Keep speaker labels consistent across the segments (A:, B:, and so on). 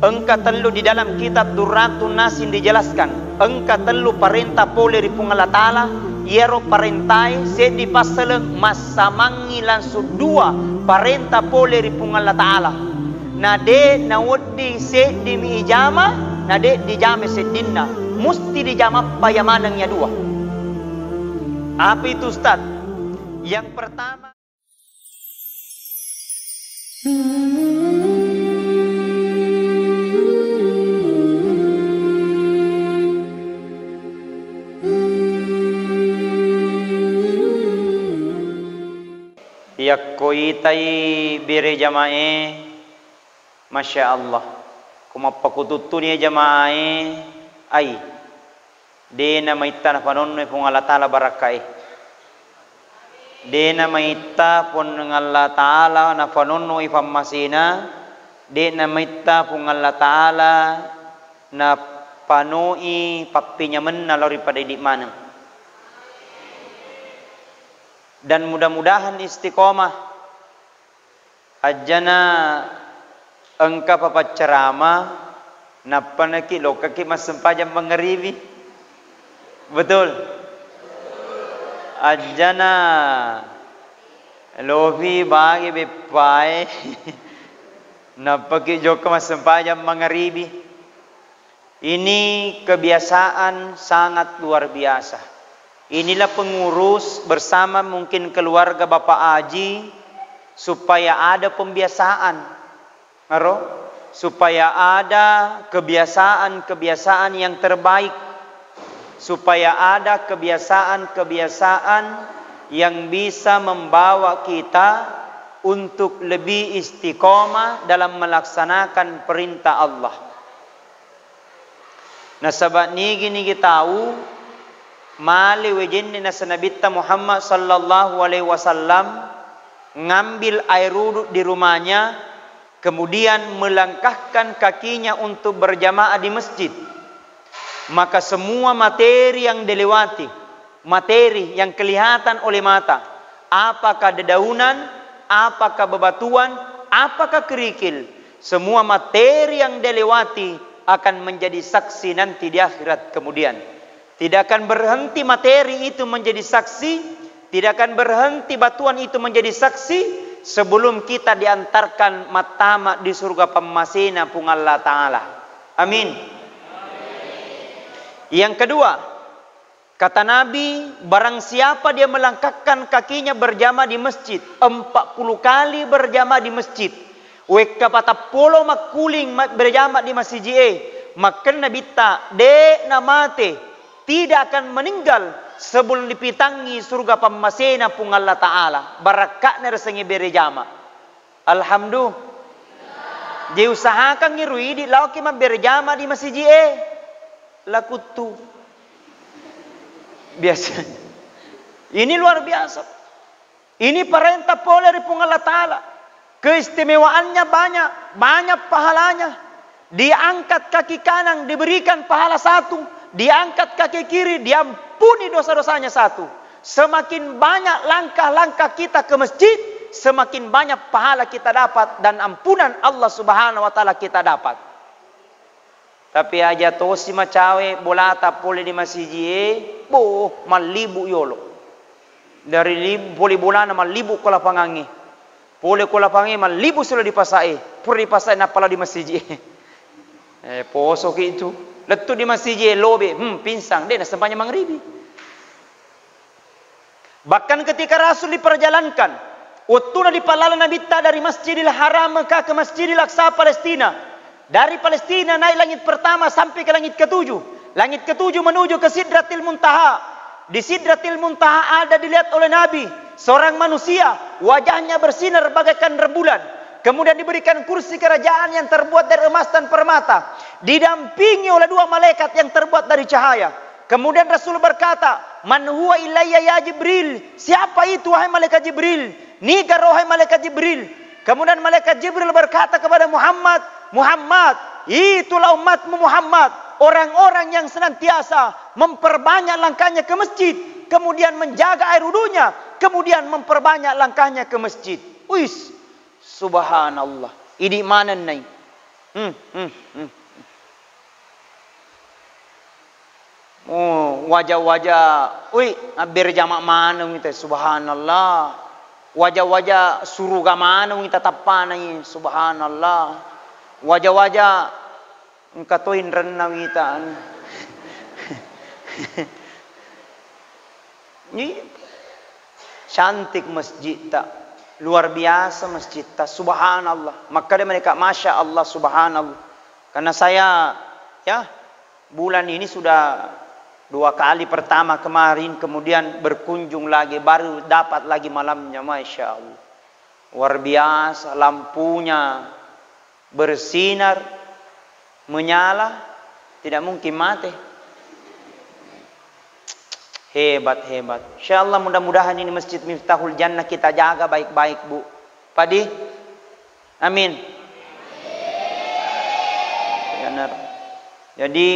A: Engka telu di dalam kitab Durratun Nasin dijelaskan. Engka telu perintah pole ri pung Allah Ta'ala. Yero perintai sedi pasal masamangi langsung dua perintah pole ri pung Allah Ta'ala. Nade nawudi sedi mi ijama, nade dijame sedinna. Musti dijama payamanangnya dua. Apa itu Ustaz? Yang pertama, yakoitai bere jamae, masya Allah, kumapakututuni jamae, ay, dena maitana panonne pung Allah Ta'ala barakai, dena maita pun Allah Ta'ala na panonno ifamasina, dena maita pung Allah Ta'ala na panoi papinyaman na lori pada di mana. Dan mudah-mudahan istiqomah ajana engka papat ceramah napa naki lokaki masempajam mengeribi, betul ajana lobi bagi bepai napa ki joka masempajam mengeribi. Ini kebiasaan sangat luar biasa. Inilah pengurus bersama mungkin keluarga Bapak Haji supaya ada pembiasaan, supaya ada kebiasaan-kebiasaan yang terbaik, supaya ada kebiasaan-kebiasaan yang bisa membawa kita untuk lebih istiqomah dalam melaksanakan perintah Allah. Nah, sahabat ni gini kita tahu mali wejinni nasa Nabitta Muhammad sallallahu alaihi wasallam ngambil air wudhu di rumahnya, kemudian melangkahkan kakinya untuk berjamaah di masjid. Maka semua materi yang dilewati, materi yang kelihatan oleh mata, apakah dedaunan, apakah bebatuan, apakah kerikil, semua materi yang dilewati akan menjadi saksi nanti di akhirat kemudian. Tidak akan berhenti materi itu menjadi saksi, tidak akan berhenti batuan itu menjadi saksi sebelum kita diantarkan matama di surga pemasina pung Allah Ta'ala. Amin. Yang kedua, kata Nabi, barang siapa dia melangkahkan kakinya berjamaah di masjid 40 kali berjamaah di masjid, weka patapolo makuling berjamaah di masjid maka Nabi ta de namate tidak akan meninggal sebelum dipitangi surga pemasina pung Allah Ta'ala. Barakatnya rasanya berjamaah. Alhamdulillah. Diusahakan ngirui di lauki berjamaah di masjid lakutu. Biasa. Ini luar biasa. Ini perintah pola dari pung Allah Ta'ala. Keistimewaannya banyak pahalanya. Diangkat kaki kanan diberikan pahala satu. Diangkat kaki kiri, diampuni dosa-dosanya satu. Semakin banyak langkah-langkah kita ke masjid, semakin banyak pahala kita dapat dan ampunan Allah Subhanahu wa Ta'ala kita dapat. Tapi aja to si macawe bolata pole di masjid, malibu yolo. Dari libu pole bolana malibu kola pangangi. Pole kola pangangi malibu sudah dipasai. Puri dipasai napala di masjid. Poso itu. Letu di masjid lobe, pinsang dia sempanya mangribi. Bahkan ketika Rasul diperjalankan, utuna di palala Nabi dari Masjidil Haram ke Masjidil Aqsa Palestina. Dari Palestina naik langit pertama sampai ke langit ketujuh. Langit ketujuh menuju ke Sidratil Muntaha. Di Sidratil Muntaha ada dilihat oleh Nabi seorang manusia, wajahnya bersinar bagaikan rembulan. Kemudian diberikan kursi kerajaan yang terbuat dari emas dan permata. Didampingi oleh dua malaikat yang terbuat dari cahaya. Kemudian Rasul berkata, "Man huwa ilayya ya Jibril?" Siapa itu wahai malaikat Jibril? Nigar wahai malaikat Jibril. Kemudian malaikat Jibril berkata kepada Muhammad, "Muhammad, itulah umatmu Muhammad. Orang-orang yang senantiasa memperbanyak langkahnya ke masjid. Kemudian menjaga air wudunya. Kemudian memperbanyak langkahnya ke masjid." Wis, subhanallah. Ini mana nih? Oh, wajah-wajah, berjamak mana kita, subhanallah. Wajah-wajah suruga mana kita tapanai, subhanallah. Wajah-wajah engkatoin renang kita. Ini cantik masjid tak, luar biasa masjid tak, subhanallah. Maka dia mereka masya Allah, subhanallah. Karena saya bulan ini sudah 2 kali, pertama kemarin, kemudian berkunjung lagi, baru dapat lagi malamnya, masya Allah. Luar biasa, lampunya bersinar, menyala, tidak mungkin mati. Hebat. Insyaallah mudah-mudahan ini Masjid Miftahul Jannah kita jaga baik-baik, Bu. Padi? Amin. Benar. Jadi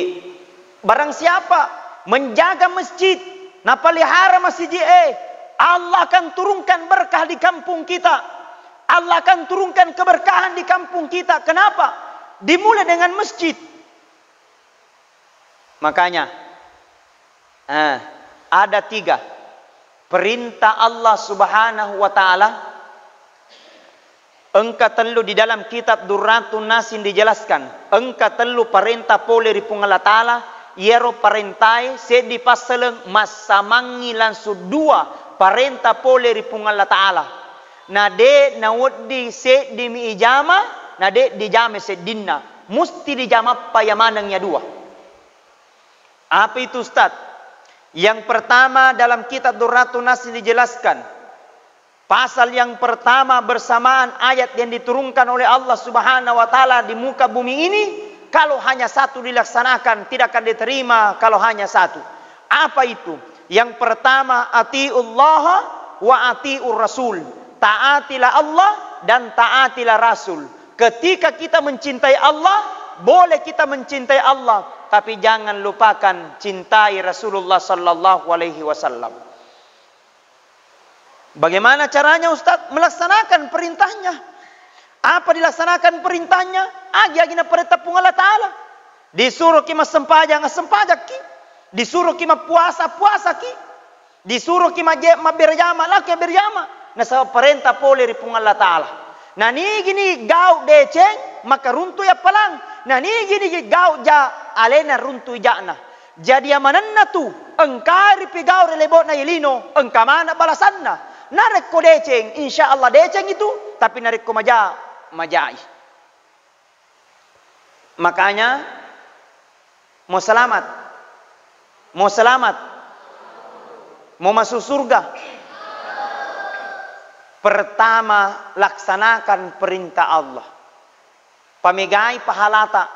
A: barang siapa menjaga masjid, napalihara masjid, Allah akan turunkan berkah di kampung kita. Allah akan turunkan keberkahan di kampung kita. Kenapa? Dimulai dengan masjid. Makanya ada 3 perintah Allah subhanahu wa ta'ala. Engka telu di dalam kitab Durratun Nasin dijelaskan. Engka telu perintah pole ripung Allah ta'ala. Yero perintai sedi paseleng masamangi langsung 2 perintah pole ripung Allah ta'ala. Nade nawudi sedi mi ijama, nade dijame sedinna. Musti dijama payamanangnya 2. Apa itu Ustaz? Yang pertama dalam kitab Durratun Nasin dijelaskan. Pasal yang pertama bersamaan ayat yang diturunkan oleh Allah subhanahu wa ta'ala di muka bumi ini. Kalau hanya 1 dilaksanakan, tidak akan diterima kalau hanya 1. Apa itu? Yang pertama, ati'ullah wa ati'ur rasul. Taatilah Allah dan taatilah Rasul. Ketika kita mencintai Allah, boleh kita mencintai Allah, tapi jangan lupakan cintai Rasulullah sallallahu alaihi wasallam. Bagaimana caranya Ustaz? Melaksanakan perintahnya. Apa dilaksanakan perintahnya? Agi-agina perintah pun Allah Ta'ala. Disuruh kita sempajak ki. Disuruh kita puasa ki. Disuruh kita berjama laki berjama. Nah sa perintah pole ripung Allah Ta'ala. Nah ni gini gau deceng maka runtuh ya palang. Nah ni gini gau ja alena runtuh jana. Jadi amananna tu engkari pigau relebot na yelino engka mana balasanna. Narek ko deceng insyaallah deceng itu tapi narek ko majai. Makanya mau selamat. Mau masuk surga. Pertama, laksanakan perintah Allah. Pamigai pahalata.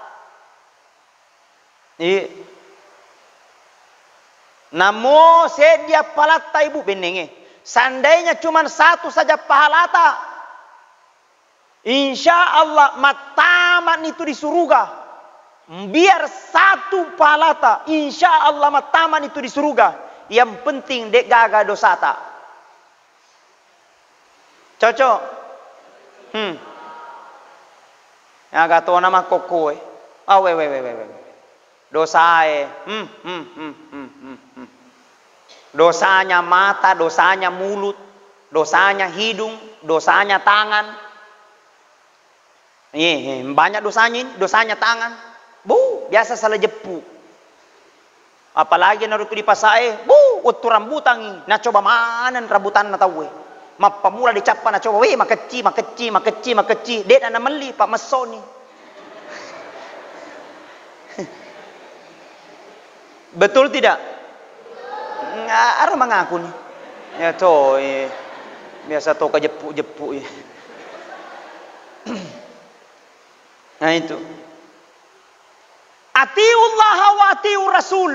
A: Namo sedia palata ibu benenge. Seandainya cuma 1 saja pahalata, insya Allah mataman itu di surga. Biar 1 pahalata, insya Allah mataman itu di surga. Yang penting dek gaga dosata. Cocok? Ya gato nama kokoe. Dosae. Dosanya mata, dosanya mulut, dosanya hidung, dosanya tangan. Banyak dosanya tangan. Biasa salah jepu. Apalagi naruku di pasae, waktu rambutan na coba mana rambutan na tahu. Mapamula dicapa na coba, makeci. Dek na meli pak mesoni. Betul tidak? Arah mengaku nih. Ya toh, biasa toh kejepu. Nah itu. Atiullah wa atiur Rasul.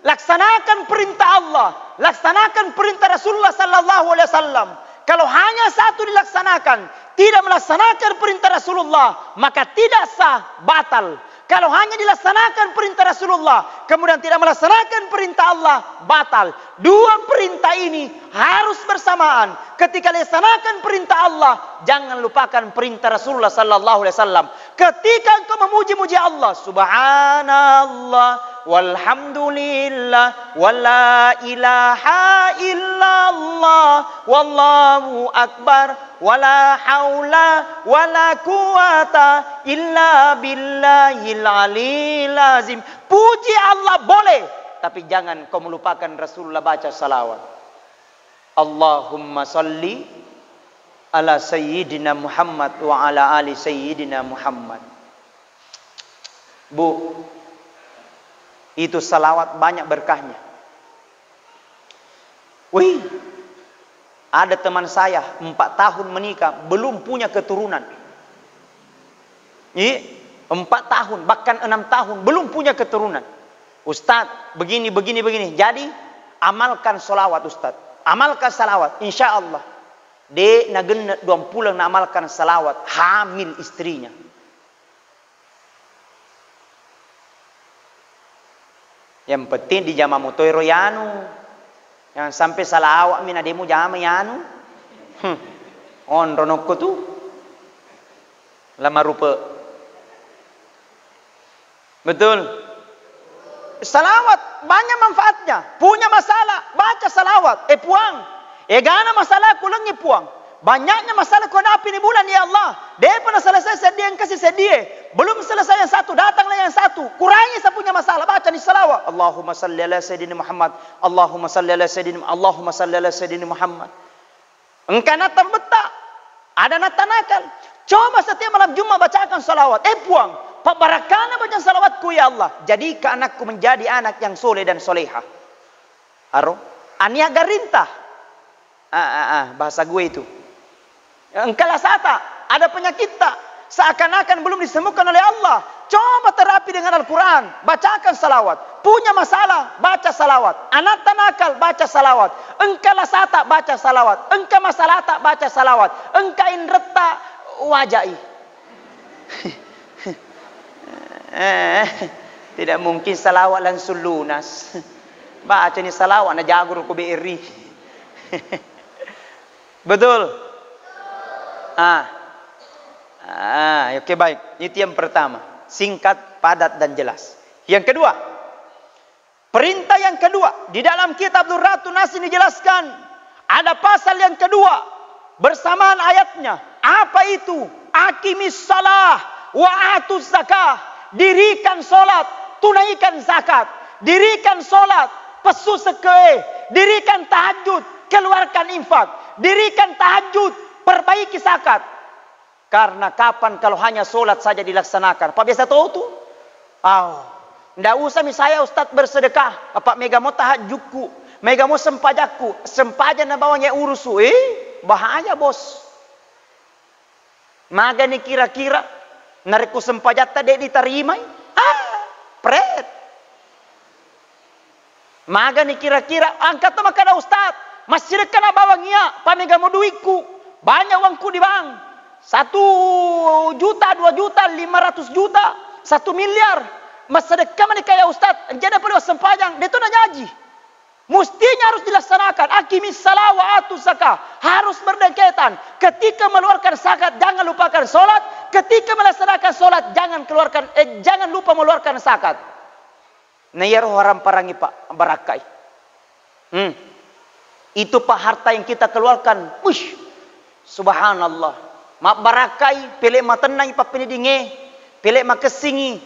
A: Laksanakan perintah Allah, laksanakan perintah Rasulullah sallallahu alaihi wasallam. Kalau hanya 1 dilaksanakan, tidak melaksanakan perintah Rasulullah, maka tidak sah, batal. Kalau hanya dilaksanakan perintah Rasulullah, kemudian tidak melaksanakan perintah Allah, batal. Dua perintah ini harus bersamaan. Ketika dilaksanakan perintah Allah, jangan lupakan perintah Rasulullah sallallahu alaihi wasallam. Ketika engkau memuji-muji Allah, subhanallah, walhamdulillah, wala ilaha illallah, wallahu akbar, wala haula wala quwata illa billahil aliyil azim. Puji Allah boleh, tapi jangan kau melupakan Rasulullah baca salawat. Allahumma salli ala sayyidina Muhammad wa ala ali sayyidina Muhammad. Bu, itu salawat banyak berkahnya. Wih, ada teman saya 4 tahun menikah, belum punya keturunan. 4 tahun, bahkan 6 tahun, belum punya keturunan. Ustaz, begini. Jadi, amalkan solawat Ustaz. Amalkan salawat, insya Allah. Dia nagen 2 pulang na amalkan salawat, hamil istrinya. Yang penting di jama mutoi royanu. Yang sampai salah awak mina demo jama yanu. On ronokku tu. Lama rupa. Betul. Salawat banyak manfaatnya. Punya masalah, baca salawat. Puang. Gana masalah kulengi puang. Banyaknya masalah kau hadapi ni bulan ya Allah. Dia pernah selesai sedih yang kasih sedih. Belum selesai yang satu, datanglah yang satu. Kurangi saya punya masalah, baca ni salawat. Allahumma salli ala sayyidina Muhammad. Allahumma salli ala sayyidina Allahumma salli ala sayyidina Muhammad. Engkau natan betak. Ada natan nakal. Coba setiap malam Jumat bacakan salawat. Puang. Pak barakana baca salawatku ya Allah. Jadi ke anakku menjadi anak yang soleh dan soleha. Aro. Ania garintah. Bahasa gue itu. Engkau sata, ada penyakit tak? Seakan-akan belum disembuhkan oleh Allah. Coba terapi dengan Al-Quran. Bacakan salawat. Punya masalah, baca salawat. Anak tanakal, baca salawat. Engkau sata, baca salawat. Engkau masalah tak, baca salawat. Engkau inreta, wajai. Tidak mungkin salawat langsung lunas. Baca ni salawat, na jagur ko BRI. Betul. Oke, baik. Itu yang pertama. Singkat, padat, dan jelas. Yang kedua. Perintah yang kedua. Di dalam kitab Durratun Nas dijelaskan. Ada pasal yang kedua. Bersamaan ayatnya. Apa itu? Aqimis salah wa atuz zakah. Dirikan solat. Tunaikan zakat. Dirikan solat. Pesu seke. Dirikan tahajud. Keluarkan infak. Dirikan tahajud. Perbaiki zakat. Karena kapan kalau hanya solat saja dilaksanakan? Apa biasa tahu tu? Ndak usah misalnya Ustaz bersedekah. Apa mega mau tahajudku, mega mau sempajakku, sempajan na bawanya urusu. Bahaya bos. Maga ni kira-kira nariku sempajat tadi diterima. Pret. Maga ni kira-kira angkat tu makana Ustaz. Masih dekat na bawangnya, pa mega mau duitku. Banyak uangku di bank. 1 juta, 2 juta, 500 juta, 1 miliar. Masa dekat mana kaya Ustaz? Jadi perlu sempajang. Dia tu nak nyaji. Mestinya harus dilaksanakan. Aqimis salah wa atuz zakah. Harus berdekatan. Ketika mengeluarkan zakat, jangan lupakan solat. Ketika melaksanakan solat, jangan lupa mengeluarkan zakat. Nayar orang parangi Pak barakai. Itu Pak harta yang kita keluarkan. Subhanallah. Mak barakai, pelek ma tenang ipa penidinge, pelek ma kesingi.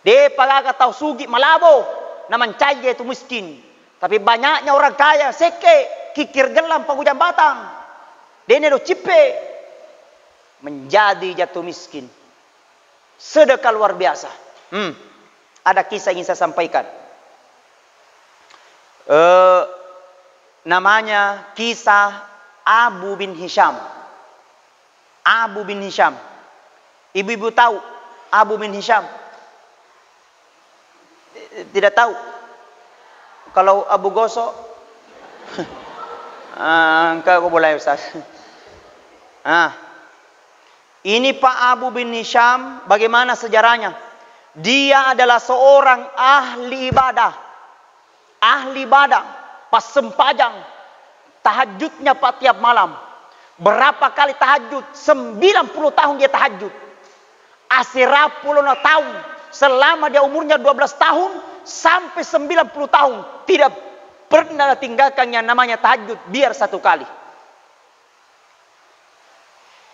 A: De pagaga tau sugi malabo, naman caya itu miskin. Tapi banyaknya orang kaya, seke, kikir gelam pagujang batang. Dene do cipe. Menjadi jatuh miskin. Sedekah luar biasa. Ada kisah yang ingin saya sampaikan. Namanya kisah Abu bin Hisham. Abu bin Hisham. Ibu-ibu tahu Abu bin Hisham? Tidak tahu. Kalau Abu Gosok, engkau boleh Ustaz. Ini Pak Abu bin Hisham, bagaimana sejarahnya? Dia adalah seorang ahli ibadah. Ahli ibadah. Pas sempajang. Tahajudnya Pak tiap malam. Berapa kali tahajud? 90 tahun dia tahajud. Asirapulona tahun. Selama dia umurnya 12 tahun. Sampai 90 tahun. Tidak pernah tinggalkan yang namanya tahajud. Biar satu kali.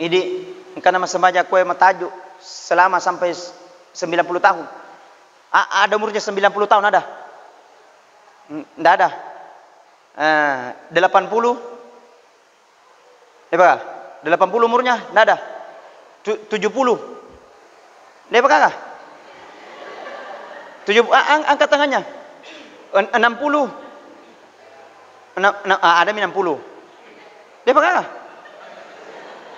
A: Ini. Karena sembahnya kue tahajud. Selama sampai 90 tahun. Ada umurnya 90 tahun ada? Tidak ada. 80? Lepakah? 80 umurnya? Tidak ada. 70? Lepakah? 70? Angkat tangannya. 60? Ada 60. Lepakah?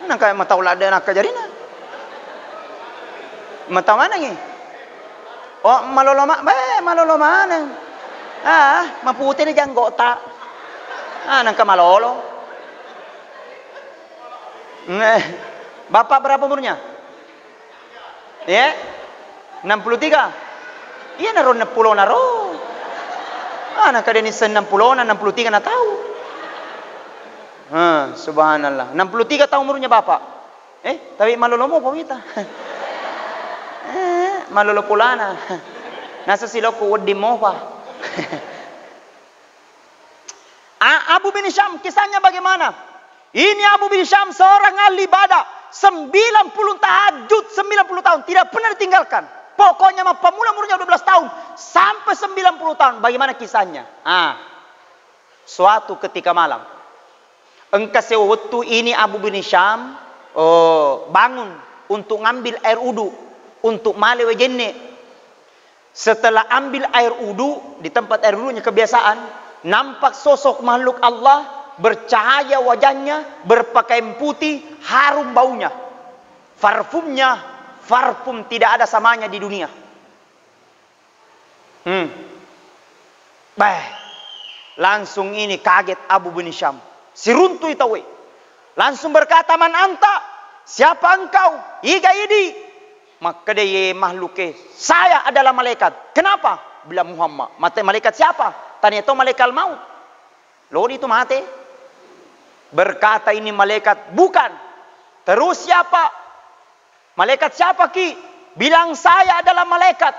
A: Nangka matau lah ada nak jarina. Mata mana ni? Oh, maloloma, maloloma nang. Maputi ni janggo tak. Nangka malolo. Bapak berapa umurnya? Ya? 63. Iya naro 60 naro. Nangka dia ni 60 na 63 na tahu. Subhanallah. 63 tahun umurnya bapak. Tapi malolomo po kita. Malolo pulana. Nasa siloko wadi mo pa. Abu bin Hisham kisahnya bagaimana? Ini Abu bin Hisham seorang ahli ibadah. 90 tahajud 90 tahun. Tidak pernah ditinggalkan. Pokoknya pemula umurnya 12 tahun. Sampai 90 tahun. Bagaimana kisahnya? Suatu ketika malam. Engkau sewaktu ini Abu bin Hisham. Bangun. Untuk ngambil air wudu. Untuk malewe jenne. Setelah ambil air wudu. Di tempat air wudunya kebiasaan. Nampak sosok makhluk Allah. Bercahaya wajahnya. Berpakaian putih. Harum baunya. Parfumnya. Parfum tidak ada samanya di dunia. Langsung ini kaget Abu bin Hisham. Si runtu itawe. Langsung berkata, man anta. Siapa engkau? Iga idi. Maka dia makhluknya, saya adalah malaikat. Kenapa? Bilang Muhammad. Malaikat siapa? Tanya itu malaikat maut. Loh itu mati. Berkata ini malaikat. Bukan. Terus siapa? Malaikat siapa ki? Bilang saya adalah malaikat.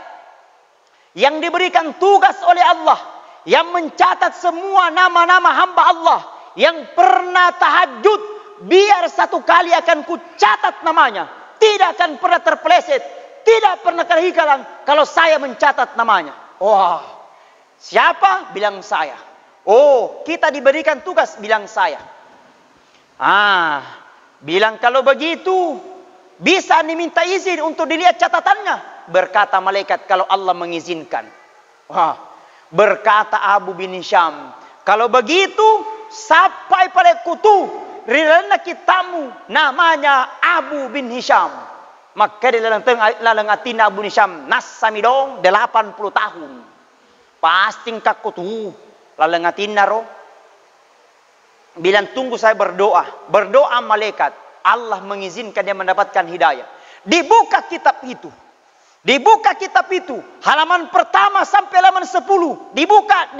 A: Yang diberikan tugas oleh Allah. Yang mencatat semua nama-nama hamba Allah. Yang pernah tahajud. Biar satu kali akan kucatat namanya. Tidak akan pernah terpeleset. Tidak pernah terhikalan. Kalau saya mencatat namanya. Wah. Siapa? Bilang saya. Oh. Kita diberikan tugas. Bilang saya. Bilang kalau begitu. Bisa diminta izin untuk dilihat catatannya. Berkata malaikat. Kalau Allah mengizinkan. Wah. Berkata Abu bin Hisham. Kalau begitu. Sampai pada kutu. Rilana kitamu namanya Abu bin Hisham. Maka di dalam atina Abu bin Hisham nasamidong 80 tahun. Pasti kakutu lalang atina ro. Bilang tunggu saya berdoa. Berdoa malaikat. Allah mengizinkan dia mendapatkan hidayah. Dibuka kitab itu. Dibuka kitab itu. Halaman pertama sampai halaman 10. Dibuka.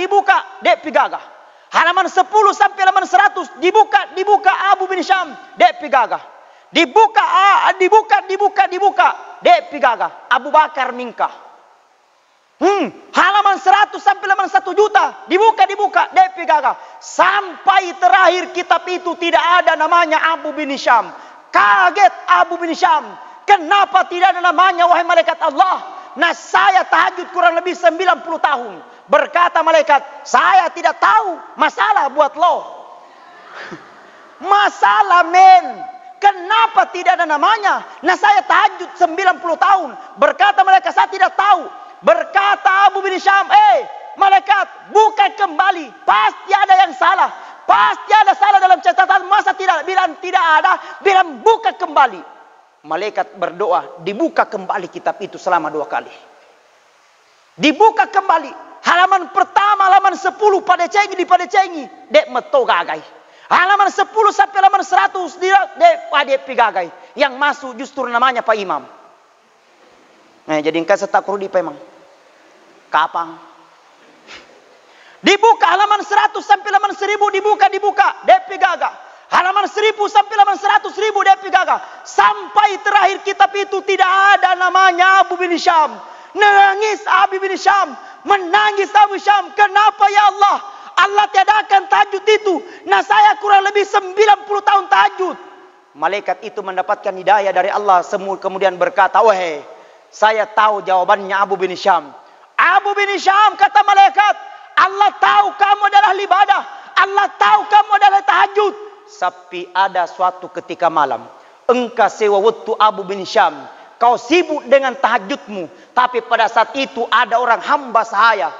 A: Dek pigagah. Halaman 10 sampai halaman 100 dibuka Abu bin Hisham dek pigagah. Dibuka. Dek pigagah. Abu Bakar mingkah. Halaman 100 sampai halaman 1 juta dibuka dek pigagah. Sampai terakhir kitab itu tidak ada namanya Abu bin Hisham. Kaget Abu bin Hisham. Kenapa tidak ada namanya wahai malaikat Allah? Nah saya tahajud kurang lebih 90 tahun. Berkata malaikat, saya tidak tahu masalah buat lo. Masalah men. Kenapa tidak ada namanya? Nah saya tahajud 90 tahun. Berkata malaikat, saya tidak tahu. Berkata Abu bin Hisham, malaikat buka kembali. Pasti ada yang salah. Pasti ada salah dalam catatan. Masa tidak bilang tidak ada. Bilang buka kembali. Malaikat berdoa. Dibuka kembali kitab itu selama 2 kali. Dibuka kembali. Halaman pertama, halaman 10 pada cengi. Dek meto gagai. Halaman 10 sampai halaman 100 dek pada pigagai. Yang masuk justru namanya Pak Imam. Nah, jadi engkau setak kurudi memang. Kapang. Dibuka halaman 100 sampai halaman 1000 dibuka. DP gagah. Halaman 1000 sampai halaman 100.000 DP gagah. Sampai terakhir kitab itu tidak ada namanya Abu bin Hisham. Nangis Abu bin Hisham. Menangis Abu Hisham. Kenapa ya Allah? Allah tiadakan tahajud itu. Nah saya kurang lebih 90 tahun tahajud. Malaikat itu mendapatkan hidayah dari Allah. Semua kemudian berkata, wahai, saya tahu jawabannya Abu bin Hisham. Abu bin Hisham kata malaikat, Allah tahu kamu adalah ibadah. Allah tahu kamu adalah tahajud. Tapi ada suatu ketika malam, engkau sewa waktu Abu bin Hisham. Kau sibuk dengan tahajudmu. Tapi pada saat itu ada orang hamba sahaya.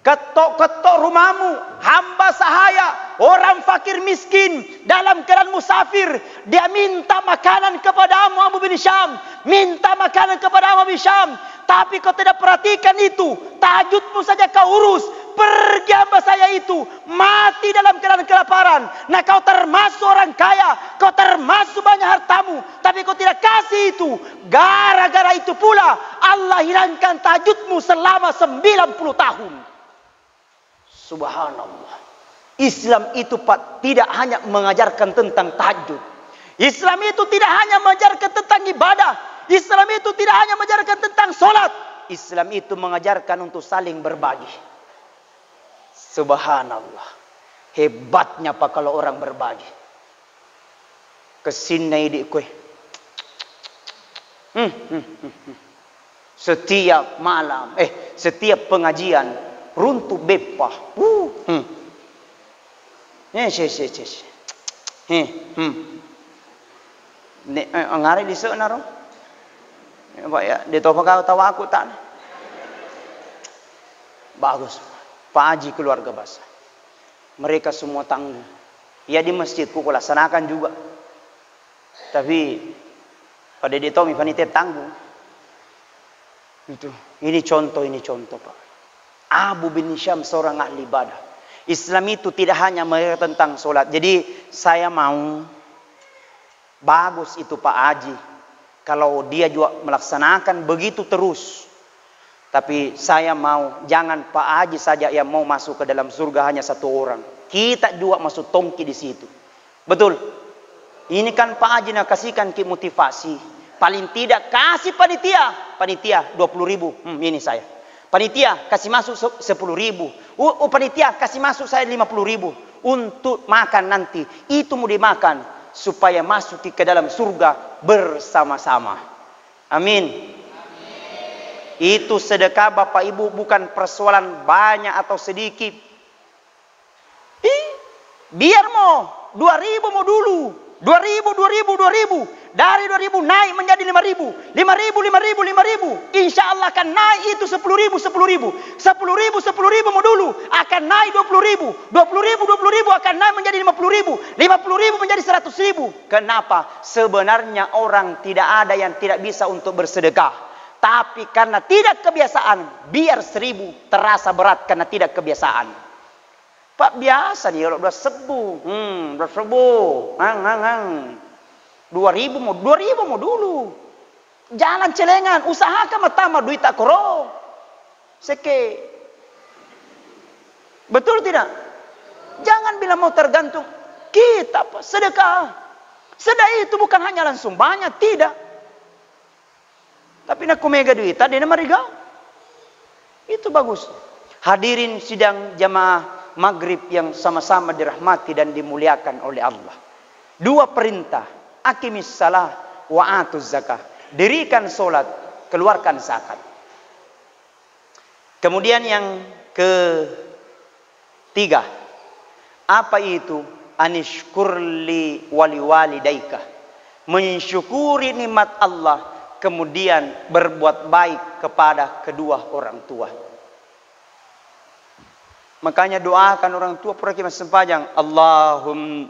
A: Ketok-ketok rumahmu. Hamba sahaya. Orang fakir miskin. Dalam keadaan musafir. Dia minta makanan kepadamu Abu bin Hisham. Minta makanan kepadamu Abu bin Hisham. Tapi kau tidak perhatikan itu. Tahajudmu saja kau urus. Pergi hamba saya itu. Mati dalam keadaan kelaparan. Nah kau termasuk orang kaya. Kau termasuk banyak hartamu. Tapi kau tidak kasih itu. Gara-gara itu pula. Allah hilangkan tahajudmu selama 90 tahun. Subhanallah. Islam itu Pak tidak hanya mengajarkan tentang tahajud. Islam itu tidak hanya mengajarkan tentang ibadah. Islam itu tidak hanya mengajarkan tentang sholat. Islam itu mengajarkan untuk saling berbagi. Subhanallah. Hebatnya Pak kalau orang berbagi. Kesini di kue. Setiap malam, setiap pengajian. Runtuh bepah. Ngari di sana ro. Pak ya, di topa kau tahu aku tak. Bagus. Pak Haji keluarga basah. Mereka semua tanggung. Ya di masjid ku laksanakan juga. Tapi pada di Tommy panitia tanggung. Itu. Ini contoh Pak. Abu bin Hisham seorang ahli ibadah. Islam itu tidak hanya mengajarkan tentang sholat. Jadi saya mau bagus itu Pak Haji. Kalau dia juga melaksanakan begitu terus. Tapi saya mau jangan Pak Haji saja yang mau masuk ke dalam surga hanya satu orang. Kita juga masuk tongki di situ. Betul? Ini kan Pak Haji nak kasihkan ki motivasi. Paling tidak kasih panitia 20.000. Ini saya. Panitia kasih masuk 10.000. Panitia kasih masuk saya 50.000 untuk makan nanti. Itu mau dimakan supaya masuk ke dalam surga bersama-sama. Amin. Itu sedekah Bapak Ibu bukan persoalan banyak atau sedikit. Biar mau 2.000 mau dulu. 2.000. Dari 2.000 naik menjadi 5.000. 5.000. Insya Allah akan naik itu 10.000. 10.000 mau dulu. Akan naik 20.000. 20.000 akan naik menjadi 50.000. 50.000 menjadi 100.000. Kenapa? Sebenarnya orang tidak ada yang tidak bisa untuk bersedekah. Tapi karena tidak kebiasaan. Biar 1.000 terasa berat karena tidak kebiasaan. Pak biasa dia kalau 2.000. 2.000. 2.000 mau dulu. Jangan celengan, usahakan pertama duit tak koro. Seke. Betul tidak? Jangan bilang mau tergantung kita Pak, sedekah. Sedekah itu bukan hanya langsung banyak, tidak. Tapi nak kumega duit tadi nama riga. Itu bagus. Hadirin sidang jamaah Maghrib yang sama-sama dirahmati dan dimuliakan oleh Allah. Dua perintah. Aqimis salah wa atuz zakah. Dirikan solat, keluarkan zakat. Kemudian yang ketiga. Apa itu? Anishkurli wali walidaika. Mensyukuri nikmat Allah. Kemudian berbuat baik kepada kedua orang tua. Makanya doakan orang tua pergi sembahyang. Allahumma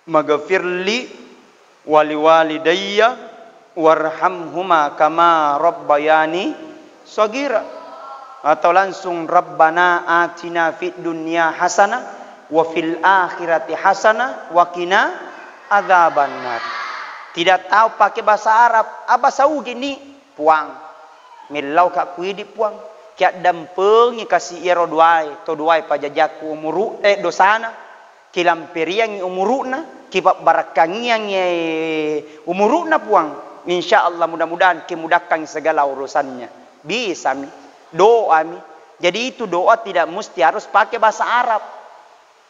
A: maghfirli wali walidayya warhamhuma kama rabbayani shaghira. Atau langsung Rabbana atina fid dunya hasanah wa fil akhirati hasanah wa qina adzabannar. Tidak tahu pakai bahasa Arab, bahasa gini puang. milau ka kuidi puang kiat dampengi kasih iro duai pajajaku umuru dosana kilamperiang umuruna kibab barakangiang umuruna puang. Insyaallah mudah-mudahan kimudahkan segala urusannya. Bisa mi doa mi. Jadi itu doa tidak mesti harus pakai bahasa Arab.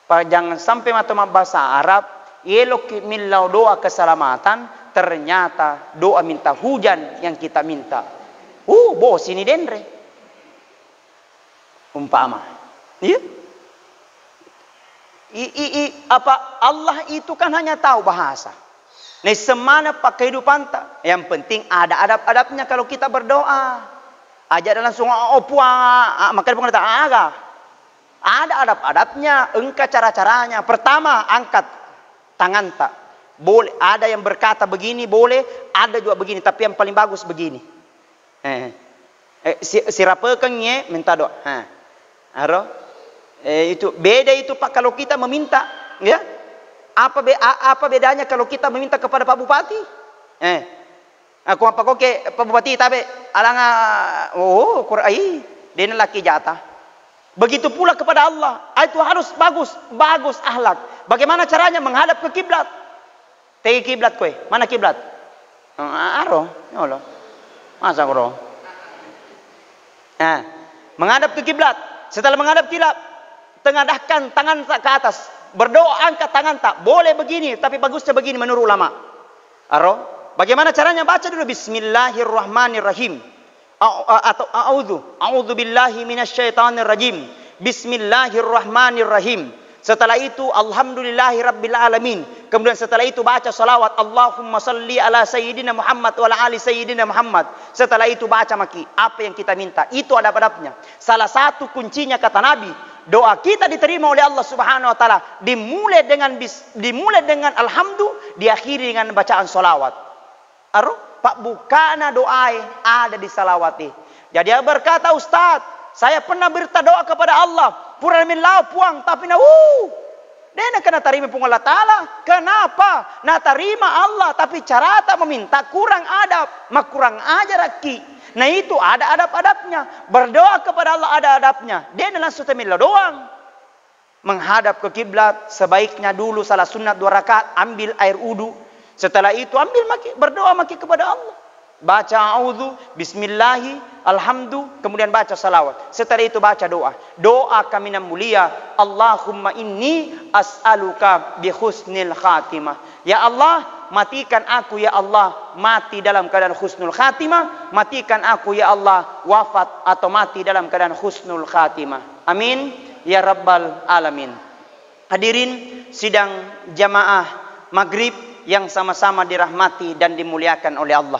A: Jangan sampai matema bahasa Arab elok milau doa keselamatan ternyata doa minta hujan yang kita minta. Bos ini dendre. Umpama. Iya. Apa Allah itu kan hanya tahu bahasa. Nah, semana pak kehidupan tak. Yang penting ada adab-adabnya kalau kita berdoa. Aja langsung maka dia mengatakan aga. Ada adab-adabnya, engkau cara-caranya. Pertama, angkat tangan tak. Boleh, ada yang berkata begini boleh, ada juga begini, tapi yang paling bagus begini. Sirapekannya minta doa. Itu beda itu Pak kalau kita meminta, ya. Apa bedanya kalau kita meminta kepada Pak Bupati? Aku apa kok ke Pak Bupati tapi alanga Qurai dia laki jatah. Begitu pula kepada Allah. Itu harus bagus akhlak. Bagaimana caranya menghadap ke kiblat? Tegi kiblat kowe. Mana kiblat? Aro, ya Allah. Masa bro? Menghadap ke kiblat. Setelah menghadap kiblat, tengadahkan tangan ke atas. Berdoa angkat tangan tak. Boleh begini, tapi bagusnya begini menurut ulama. Aro, bagaimana caranya? Baca dulu Bismillahirrahmanirrahim. Atau a'udzu billahi minasyaitonir rajim. Bismillahirrahmanirrahim. Setelah itu alhamdulillahi rabbil alamin. Kemudian setelah itu baca salawat Allahumma salli ala sayyidina Muhammad wa ala ali sayyidina Muhammad. Setelah itu baca maki apa yang kita minta. Itu adab-adabnya. Salah satu kuncinya kata Nabi, doa kita diterima oleh Allah Subhanahu wa taala dimulai dengan alhamdu, diakhiri dengan bacaan salawat. Pak bukana doai ada di salawati. Jadi dia berkata, Ustaz, saya pernah berdoa kepada Allah, pura min lau puang tapi dena kena terima pun Allah Ta'ala. Kenapa? Nah terima Allah tapi cara tak meminta kurang adab, mak kurang ajar lagi. Nah itu ada adab-adabnya. Berdoa kepada Allah ada adabnya. Dena langsung temila doang. Menghadap ke kiblat sebaiknya dulu salah sunat 2 rakaat ambil air wudu. Setelah itu berdoa maki kepada Allah. Baca a'udzu, bismillahi, alhamdu, kemudian baca salawat. Setelah itu baca doa. Doa kami yang mulia, Allahumma inni as'aluka bi husnil khatimah. Ya Allah, matikan aku ya Allah mati dalam keadaan husnul khatimah. Matikan aku ya Allah wafat atau mati dalam keadaan husnul khatimah. Amin ya rabbal alamin. Hadirin sidang jamaah maghrib yang sama-sama dirahmati dan dimuliakan oleh Allah.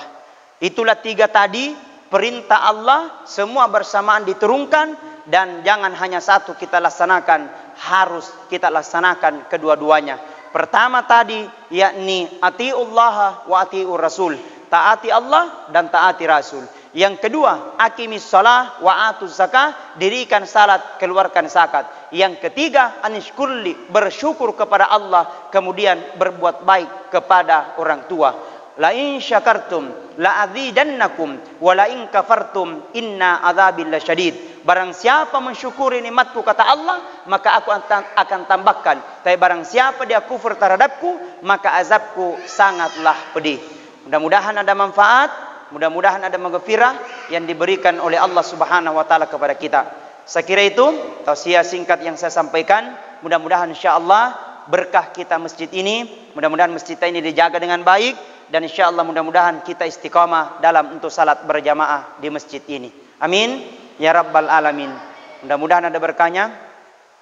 A: Itulah 3 tadi perintah Allah semua bersamaan diturunkan dan jangan hanya satu kita laksanakan, harus kita laksanakan kedua-duanya. Pertama tadi yakni atiullaha wa atiur rasul, taati Allah dan taati Rasul. Yang kedua, aqimis shalah wa atuz zakah, dirikan salat, keluarkan zakat. Yang ketiga, anishkurli, bersyukur kepada Allah, kemudian berbuat baik kepada orang tua. La in syakartum la azidannakum wa la in kafartum inna adzabil lasyadid. Barang siapa mensyukuri nikmatku kata Allah, maka aku akan tambahkan. Tapi barang siapa dia kufur terhadapku, maka azabku sangatlah pedih. Mudah-mudahan ada manfaat, mudah-mudahan ada maghfirah yang diberikan oleh Allah Subhanahu wa taala kepada kita. Saya kira itu tausiah singkat yang saya sampaikan. Mudah-mudahan insyaallah berkah kita masjid ini, mudah-mudahan masjid ini dijaga dengan baik dan insyaallah mudah-mudahan kita istiqamah dalam untuk salat berjamaah di masjid ini. Amin ya rabbal alamin. Mudah-mudahan ada berkahnya.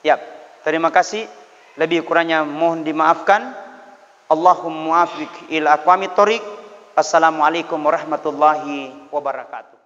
A: Ya, terima kasih. Lebih kurangnya mohon dimaafkan. Allahumma muwafiq ila aqwamit thoriq. Assalamualaikum warahmatullahi wabarakatuh.